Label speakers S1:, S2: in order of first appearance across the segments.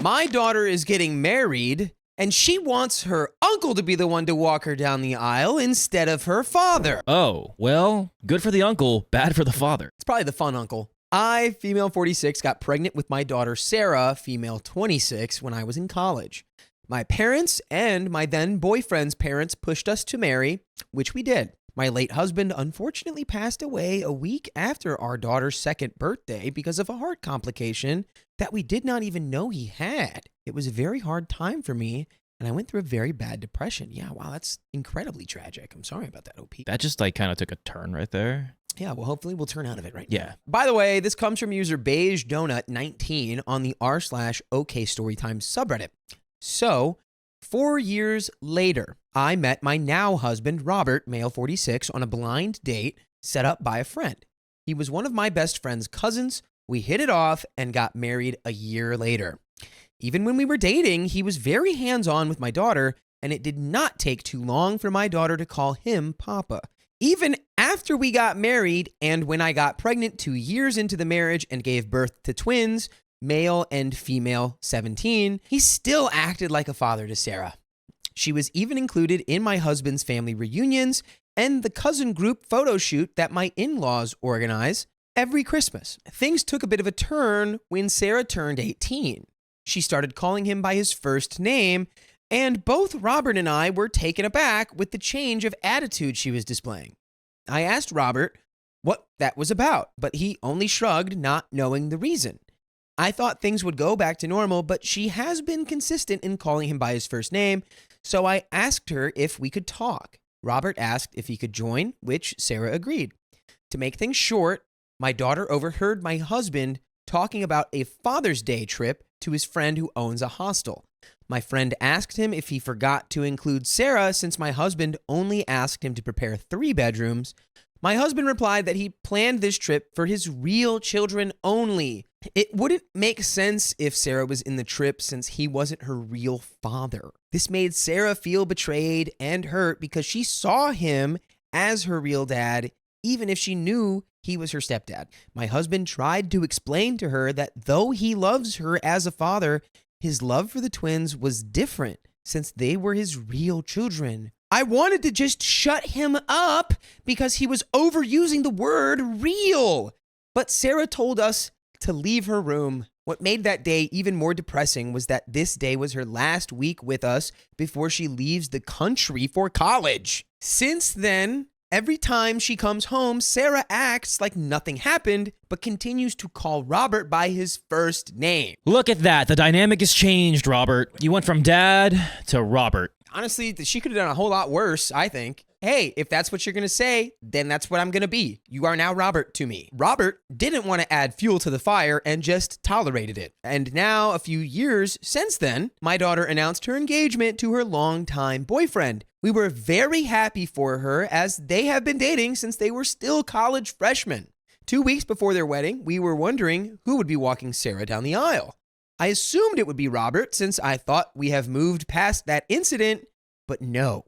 S1: My daughter is getting married, and she wants her uncle to be the one to walk her down the aisle instead of her father.
S2: Oh, well, good for the uncle, bad for the father.
S1: It's probably the fun uncle. I, female 46, got pregnant with my daughter Sarah, female 26, when I was in college. My parents and my then boyfriend's parents pushed us to marry, which we did. My late husband unfortunately passed away a week after our daughter's second birthday because of a heart complication that we did not even know he had. It was a very hard time for me, and I went through a very bad depression. Yeah, wow, that's incredibly tragic. I'm sorry about that, OP.
S2: That just kind of took a turn right there.
S1: Yeah, well, hopefully we'll turn out of it right now.
S2: Yeah.
S1: By the way, this comes from user Beige Donut 19 on the r/OKstorytime subreddit. So, 4 years later, I met my now husband, Robert, male 46, on a blind date set up by a friend. He was one of my best friend's cousins. We hit it off and got married a year later. Even when we were dating, he was very hands-on with my daughter, and it did not take too long for my daughter to call him Papa. Even after we got married and when I got pregnant 2 years into the marriage and gave birth to twins, male and female 17, he still acted like a father to Sarah. She was even included in my husband's family reunions and the cousin group photo shoot that my in-laws organize every Christmas. Things took a bit of a turn when Sarah turned 18. She started calling him by his first name, and both Robert and I were taken aback with the change of attitude she was displaying. I asked Robert what that was about, but he only shrugged, not knowing the reason. I thought things would go back to normal, but she has been consistent in calling him by his first name, so I asked her if we could talk. Robert asked if he could join, which Sarah agreed. To make things short, my daughter overheard my husband talking about a Father's Day trip to his friend who owns a hostel. My friend asked him if he forgot to include Sarah since my husband only asked him to prepare 3 bedrooms. My husband replied that he planned this trip for his real children only. It wouldn't make sense if Sarah was in the trip since he wasn't her real father. This made Sarah feel betrayed and hurt because she saw him as her real dad, even if she knew he was her stepdad. My husband tried to explain to her that though he loves her as a father, his love for the twins was different since they were his real children. I wanted to just shut him up because he was overusing the word real. But Sarah told us to leave her room. What made that day even more depressing was that this day was her last week with us before she leaves the country for college. Since then, every time she comes home, Sarah acts like nothing happened, but continues to call Robert by his first name.
S2: Look at that. The dynamic has changed, Robert. You went from dad to Robert.
S1: Honestly, she could have done a whole lot worse, I think. Hey, if that's what you're going to say, then that's what I'm going to be. You are now Robert to me. Robert didn't want to add fuel to the fire and just tolerated it. And now, a few years since then, my daughter announced her engagement to her longtime boyfriend. We were very happy for her as they have been dating since they were still college freshmen. 2 weeks before their wedding, we were wondering who would be walking Sarah down the aisle. I assumed it would be Robert since I thought we have moved past that incident, but no.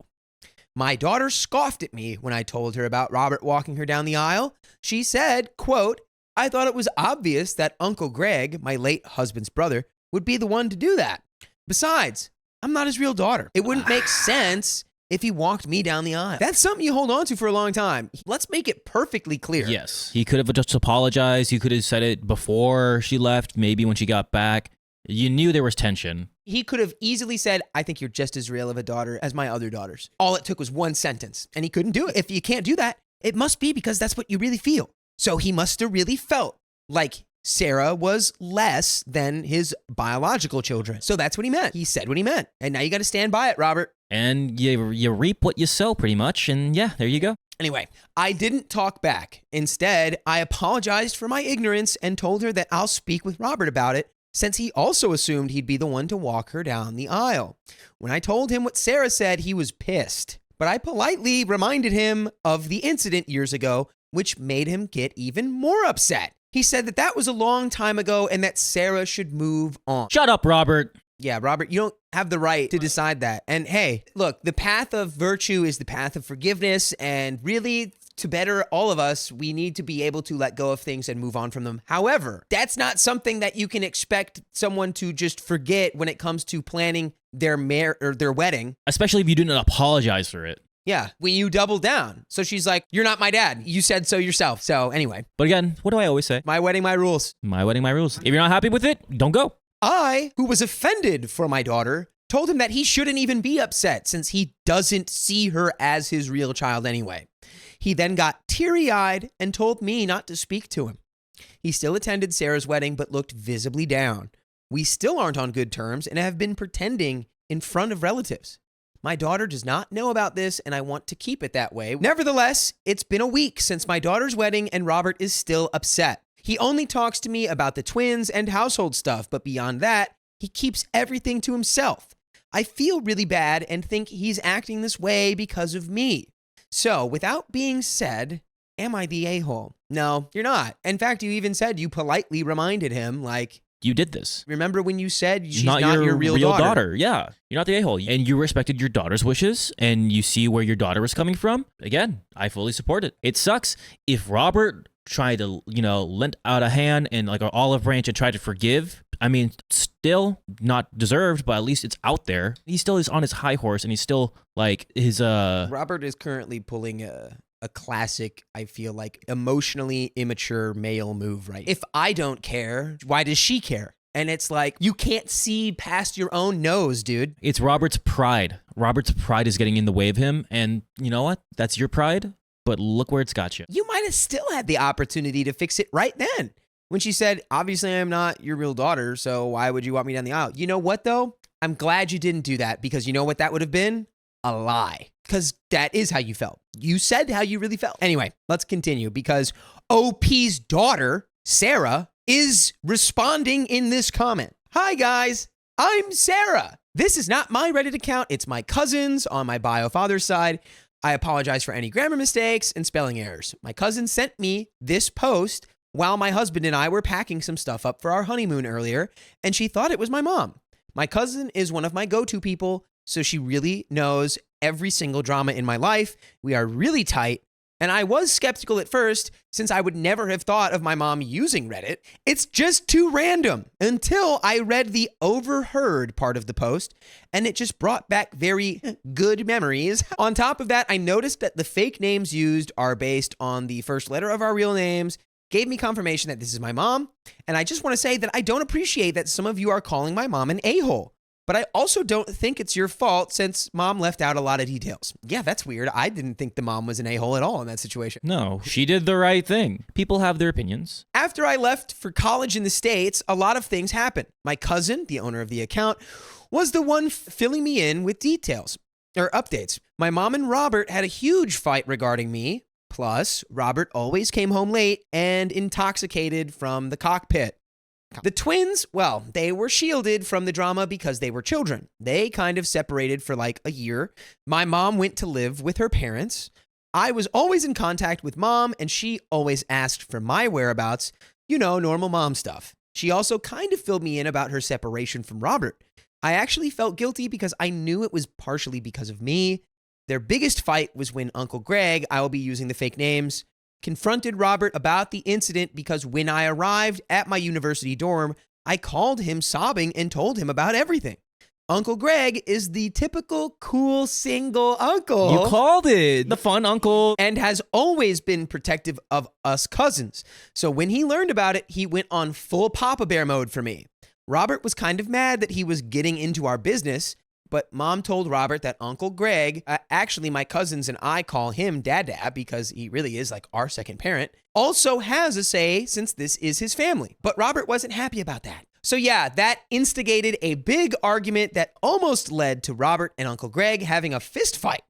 S1: My daughter scoffed at me when I told her about Robert walking her down the aisle. She said, quote, "I thought it was obvious that Uncle Greg, my late husband's brother, would be the one to do that. Besides, I'm not his real daughter. It wouldn't make sense if he walked me down the aisle." That's something you hold on to for a long time. Let's make it perfectly clear.
S2: Yes. He could have just apologized. He could have said it before she left, maybe when she got back. You knew there was tension.
S1: He could have easily said, "I think you're just as real of a daughter as my other daughters." All it took was one sentence, and he couldn't do it. If you can't do that, it must be because that's what you really feel. So he must have really felt like Sarah was less than his biological children. So that's what he meant. He said what he meant. And now you got to stand by it, Robert.
S2: And you reap what you sow, pretty much. And yeah, there you go.
S1: Anyway, I didn't talk back. Instead, I apologized for my ignorance and told her that I'll speak with Robert about it, since he also assumed he'd be the one to walk her down the aisle. When I told him what Sarah said, he was pissed. But I politely reminded him of the incident years ago, which made him get even more upset. He said that that was a long time ago and that Sarah should move on.
S2: Shut up, Robert.
S1: Yeah, Robert, you don't have the right to decide that. And hey, look, the path of virtue is the path of forgiveness, and really, to better all of us, we need to be able to let go of things and move on from them. However, that's not something that you can expect someone to just forget when it comes to planning their wedding.
S2: Especially if you didn't apologize for it.
S1: Yeah, when you double down. So she's like, you're not my dad. You said so yourself. So anyway.
S2: But again, what do I always say?
S1: My wedding, my rules.
S2: My wedding, my rules. If you're not happy with it, don't go.
S1: I, who was offended for my daughter, told him that he shouldn't even be upset since he doesn't see her as his real child anyway. He then got teary-eyed and told me not to speak to him. He still attended Sarah's wedding but looked visibly down. We still aren't on good terms and have been pretending in front of relatives. My daughter does not know about this, and I want to keep it that way. Nevertheless, it's been a week since my daughter's wedding, and Robert is still upset. He only talks to me about the twins and household stuff, but beyond that, he keeps everything to himself. I feel really bad and think he's acting this way because of me. So, without being said, am I the a-hole? No, you're not. In fact, you even said you politely reminded him, like,
S2: you did this.
S1: remember when you said she's not your real daughter?
S2: Yeah, you're not the a-hole. And you respected your daughter's wishes, and you see where your daughter was coming from. Again, I fully support it. It sucks if Robert tried to, lend out a hand and like an olive branch and tried to forgive. I mean, still not deserved, but at least it's out there. He still is on his high horse, and he's still like his
S1: Robert is currently pulling a classic, I feel like, emotionally immature male move, right? If I don't care, why does she care? And it's like, you can't see past your own nose, dude.
S2: It's Robert's pride. Robert's pride is getting in the way of him. And you know what? That's your pride, but look where it's got you.
S1: You might have still had the opportunity to fix it right then. When she said, obviously I'm not your real daughter, so why would you want me down the aisle? You know what, though? I'm glad you didn't do that, because you know what that would have been? A lie. Because that is how you felt. You said how you really felt. Anyway, let's continue, because OP's daughter, Sarah, is responding in this comment. Hi, guys. I'm Sarah. This is not my Reddit account. It's my cousin's on my bio father's side. I apologize for any grammar mistakes and spelling errors. My cousin sent me this post while my husband and I were packing some stuff up for our honeymoon earlier, and she thought it was my mom. My cousin is one of my go-to people, so she really knows every single drama in my life. We are really tight, and I was skeptical at first since I would never have thought of my mom using Reddit. It's just too random until I read the overheard part of the post, and it just brought back very good memories. On top of that, I noticed that the fake names used are based on the first letter of our real names, gave me confirmation that this is my mom, and I just want to say that I don't appreciate that some of you are calling my mom an a-hole. But I also don't think it's your fault since mom left out a lot of details. Yeah, that's weird. I didn't think the mom was an a-hole at all in that situation.
S2: No, she did the right thing. People have their opinions.
S1: After I left for college in the States, a lot of things happened. My cousin, the owner of the account, was the one filling me in with details or updates. My mom and Robert had a huge fight regarding me. Plus, Robert always came home late and intoxicated from the cockpit. The twins, well, they were shielded from the drama because they were children. They kind of separated for like a year. My mom went to live with her parents. I was always in contact with mom, and she always asked for my whereabouts. Normal mom stuff. She also kind of filled me in about her separation from Robert. I actually felt guilty because I knew it was partially because of me. Their biggest fight was when Uncle Greg, I will be using the fake names, confronted Robert about the incident because when I arrived at my university dorm, I called him sobbing and told him about everything. Uncle Greg is the typical cool single uncle.
S2: You called it. The fun uncle.
S1: And has always been protective of us cousins. So when he learned about it, he went on full Papa Bear mode for me. Robert was kind of mad that he was getting into our business, but mom told Robert that Uncle Greg, actually my cousins and I call him Dada because he really is like our second parent, also has a say since this is his family. But Robert wasn't happy about that. So yeah, that instigated a big argument that almost led to Robert and Uncle Greg having a fist fight.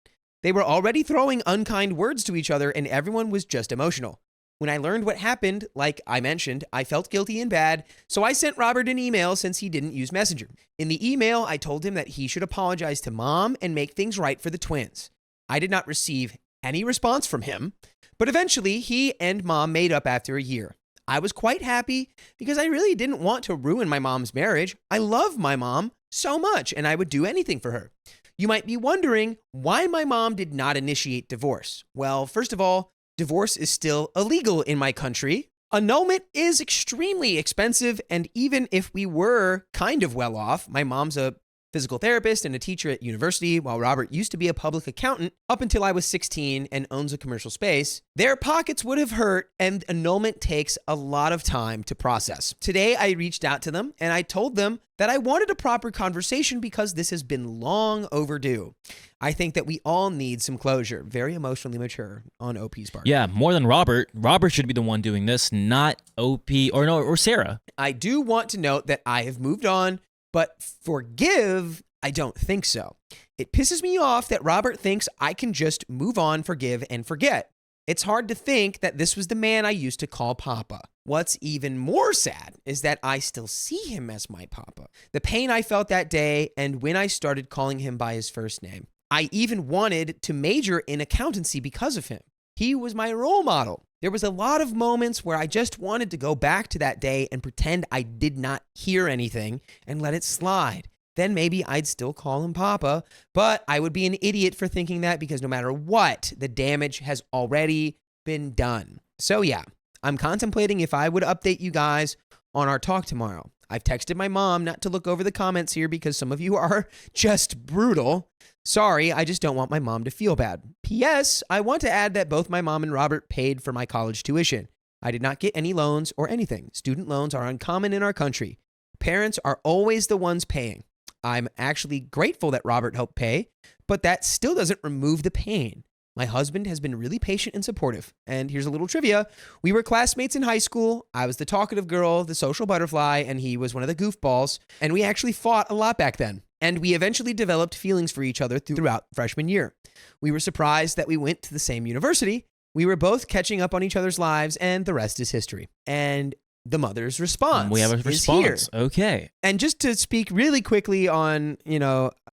S1: They were already throwing unkind words to each other and everyone was just emotional. When I learned what happened, like I mentioned, I felt guilty and bad, so I sent Robert an email since he didn't use Messenger. In the email, I told him that he should apologize to mom and make things right for the twins. I did not receive any response from him, but eventually he and mom made up after a year. I was quite happy because I really didn't want to ruin my mom's marriage. I love my mom so much and I would do anything for her. You might be wondering why my mom did not initiate divorce. Well, first of all, Divorce is still illegal in my country. Annulment is extremely expensive, and even if we were kind of well off, my mom's a physical therapist and a teacher at university, while Robert used to be a public accountant up until I was 16 and owns a commercial space, their pockets would have hurt, and annulment takes a lot of time to process. Today, I reached out to them and I told them that I wanted a proper conversation because this has been long overdue. I think that we all need some closure. Very emotionally mature on OP's part.
S2: Yeah, more than Robert. Robert should be the one doing this, not OP or Sarah.
S1: I do want to note that I have moved on, but forgive, I don't think so. It pisses me off that Robert thinks I can just move on, forgive, and forget. It's hard to think that this was the man I used to call Papa. What's even more sad is that I still see him as my Papa. The pain I felt that day and when I started calling him by his first name. I even wanted to major in accountancy because of him. He was my role model. There was a lot of moments where I just wanted to go back to that day and pretend I did not hear anything and let it slide. Then maybe I'd still call him Papa, but I would be an idiot for thinking that because no matter what, the damage has already been done. So yeah, I'm contemplating if I would update you guys on our talk tomorrow. I've texted my mom not to look over the comments here because some of you are just brutal. Sorry, I just don't want my mom to feel bad. P.S. I want to add that both my mom and Robert paid for my college tuition. I did not get any loans or anything. Student loans are uncommon in our country. Parents are always the ones paying. I'm actually grateful that Robert helped pay, but that still doesn't remove the pain. My husband has been really patient and supportive. And here's a little trivia. We were classmates in high school. I was the talkative girl, the social butterfly, and he was one of the goofballs. And we actually fought a lot back then. And we eventually developed feelings for each other throughout freshman year. We were surprised that we went to the same university. We were both catching up on each other's lives, and the rest is history. And the mother's response.
S2: We have a response.
S1: Here.
S2: Okay.
S1: And just to speak really quickly on,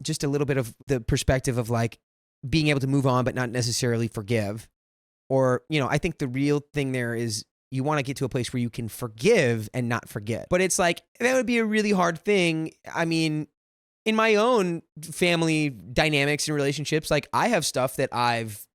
S1: just a little bit of the perspective of like being able to move on, but not necessarily forgive. Or, I think the real thing there is you want to get to a place where you can forgive and not forget. But it's like, that would be a really hard thing. I mean, in my own family dynamics and relationships, like I have stuff that I've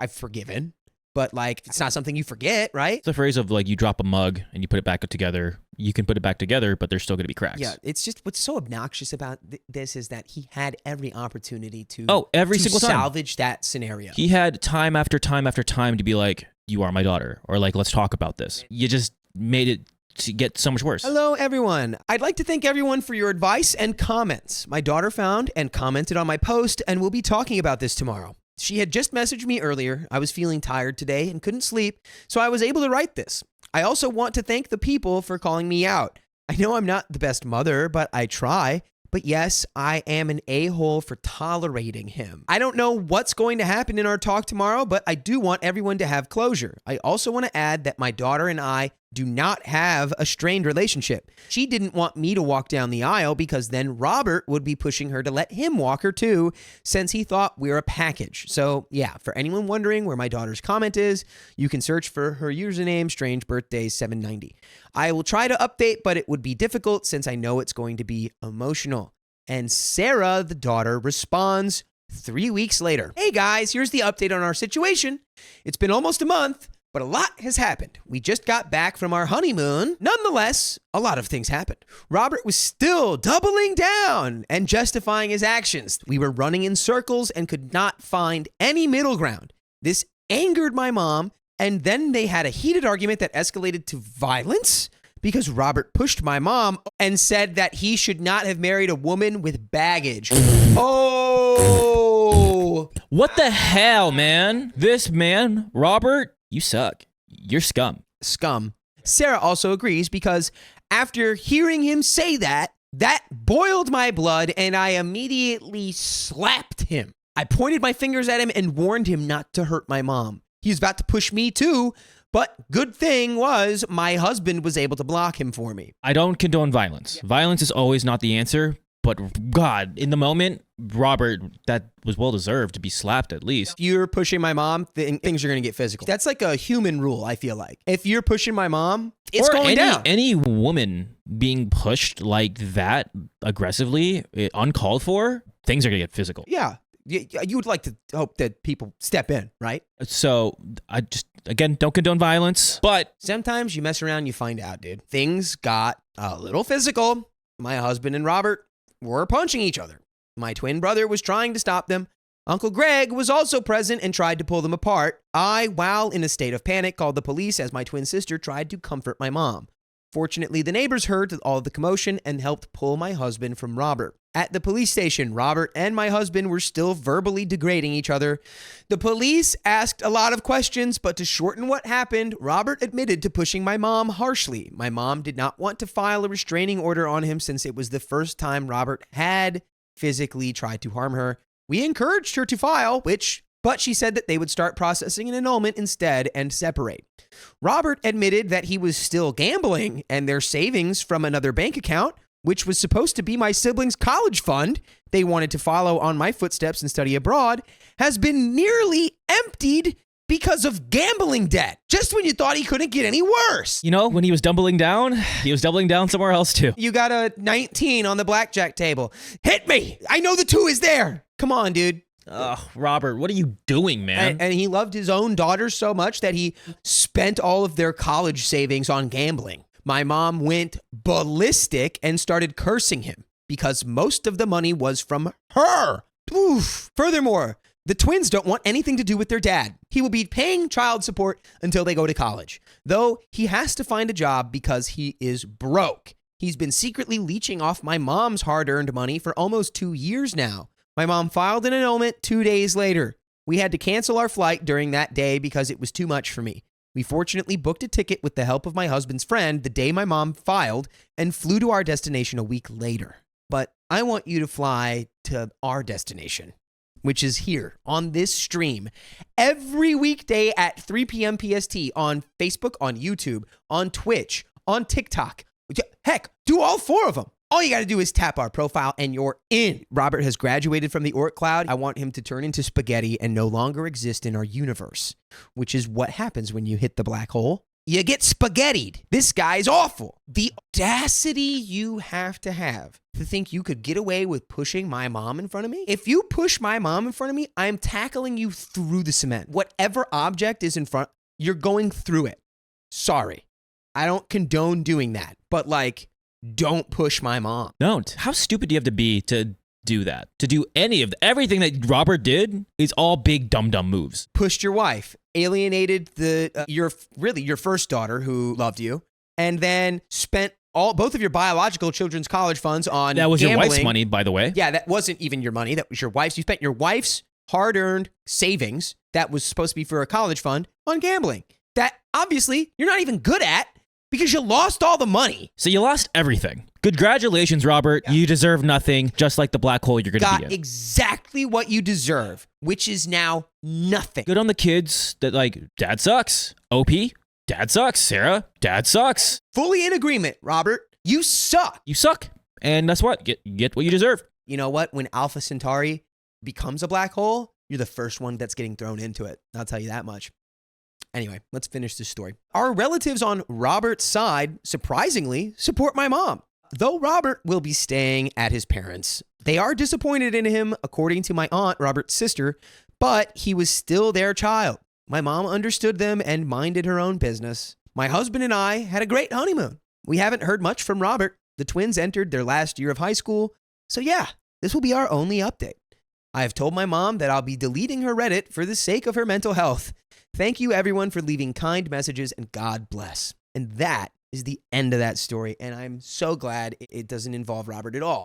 S1: forgiven. But like, it's not something you forget, right?
S2: It's a phrase of like you drop a mug and you put it back together. You can put it back together, but there's still going to be cracks.
S1: Yeah, it's just what's so obnoxious about this is that he had every opportunity to
S2: every single time
S1: salvage that scenario.
S2: He had time after time after time to be like, "You are my daughter," or like, "Let's talk about this." You just made it to get so much worse.
S1: Hello, everyone. I'd like to thank everyone for your advice and comments. My daughter found and commented on my post, and we'll be talking about this tomorrow. She had just messaged me earlier. I was feeling tired today and couldn't sleep, so I was able to write this. I also want to thank the people for calling me out. I know I'm not the best mother, but I try. But yes, I am an a-hole for tolerating him. I don't know what's going to happen in our talk tomorrow, but I do want everyone to have closure. I also want to add that my daughter and I do not have a strained relationship. She didn't want me to walk down the aisle because then Robert would be pushing her to let him walk her too, since he thought we're a package. So yeah, for anyone wondering where my daughter's comment is, you can search for her username, Strange Birthday 790. I will try to update, but it would be difficult since I know it's going to be emotional. And Sarah, the daughter, responds 3 weeks later. Hey guys, here's the update on our situation. It's been almost a month, but a lot has happened. We just got back from our honeymoon. Nonetheless, a lot of things happened. Robert was still doubling down and justifying his actions. We were running in circles and could not find any middle ground. This angered my mom, and then they had a heated argument that escalated to violence because Robert pushed my mom and said that he should not have married a woman with baggage. Oh!
S2: What the hell, man? This man, Robert, you suck. You're scum.
S1: Scum. Sarah also agrees because after hearing him say that boiled my blood and I immediately slapped him. I pointed my fingers at him and warned him not to hurt my mom. He was about to push me too, but good thing was my husband was able to block him for me.
S2: I don't condone violence. Yeah. Violence is always not the answer, but God, in the moment, Robert, that was well-deserved to be slapped at least.
S1: If you're pushing my mom, things are going to get physical. That's like a human rule, I feel like. If you're pushing my mom, it's going down.
S2: Any woman being pushed like that aggressively, uncalled for, things are going to get physical.
S1: Yeah. You would like to hope that people step in, right?
S2: So I just, again, don't condone violence, but
S1: Sometimes you mess around, you find out, dude. Things got a little physical. My husband and Robert were punching each other. My twin brother was trying to stop them. Uncle Greg was also present and tried to pull them apart. I, while in a state of panic, called the police as my twin sister tried to comfort my mom. Fortunately, the neighbors heard all the commotion and helped pull my husband from Robert. At the police station, Robert and my husband were still verbally degrading each other. The police asked a lot of questions, but to shorten what happened, Robert admitted to pushing my mom harshly. My mom did not want to file a restraining order on him since it was the first time Robert had physically tried to harm her. We encouraged her to file, but she said that they would start processing an annulment instead and separate. Robert admitted that he was still gambling, and their savings from another bank account, which was supposed to be my siblings' college fund they wanted to follow on my footsteps and study abroad, has been nearly emptied because of gambling debt. Just when you thought he couldn't get any worse.
S2: you know, when he was doubling down, he was doubling down somewhere else too.
S1: You got a 19 on the blackjack table. Hit me. I know the 2 is there. Come on, dude.
S2: Ugh, Robert, what are you doing, man?
S1: And he loved his own daughters so much that he spent all of their college savings on gambling. My mom went ballistic and started cursing him because most of the money was from her. Oof. Furthermore, the twins don't want anything to do with their dad. He will be paying child support until they go to college, though he has to find a job because he is broke. He's been secretly leeching off my mom's hard-earned money for almost 2 years now. My mom filed an annulment 2 days later. We had to cancel our flight during that day because it was too much for me. We fortunately booked a ticket with the help of my husband's friend the day my mom filed and flew to our destination a week later. But I want you to fly to our destination, which is here on this stream every weekday at 3 p.m. PST on Facebook, on YouTube, on Twitch, on TikTok. Heck, do all 4 of them. All you got to do is tap our profile and you're in. Robert has graduated from the Orc Cloud. I want him to turn into spaghetti and no longer exist in our universe, which is what happens when you hit the black hole. You get spaghettied. This guy's awful. The audacity you have to think you could get away with pushing my mom in front of me. If you push my mom in front of me, I'm tackling you through the cement. Whatever object is in front, you're going through it. Sorry. I don't condone doing that, but don't push my mom.
S2: Don't. How stupid do you have to be to do that? To do everything that Robert did is all big dumb moves.
S1: Pushed your wife, alienated your first daughter who loved you, and then spent both of your biological children's college funds on
S2: That was
S1: gambling.
S2: your wife's money, by the way.
S1: Yeah, that wasn't even your money. That was your wife's. You spent your wife's hard-earned savings that was supposed to be for a college fund on gambling. That obviously you're not even good at. Because you lost all the money.
S2: So you lost everything. Congratulations, Robert. Yeah. You deserve nothing, just like the black hole you're going to be in.
S1: Got exactly what you deserve, which is now nothing.
S2: Good on the kids that dad sucks. OP, dad sucks. Sarah, dad sucks.
S1: Fully in agreement, Robert. You suck.
S2: You suck. And that's what? Get what you deserve.
S1: You know what? When Alpha Centauri becomes a black hole, you're the first one that's getting thrown into it. I'll tell you that much. Anyway, let's finish this story. Our relatives on Robert's side, surprisingly, support my mom. Though Robert will be staying at his parents', they are disappointed in him, according to my aunt, Robert's sister, but he was still their child. My mom understood them and minded her own business. My husband and I had a great honeymoon. We haven't heard much from Robert. The twins entered their last year of high school. So yeah, this will be our only update. I have told my mom that I'll be deleting her Reddit for the sake of her mental health. Thank you, everyone, for leaving kind messages, and God bless. And that is the end of that story, and I'm so glad it doesn't involve Robert at all.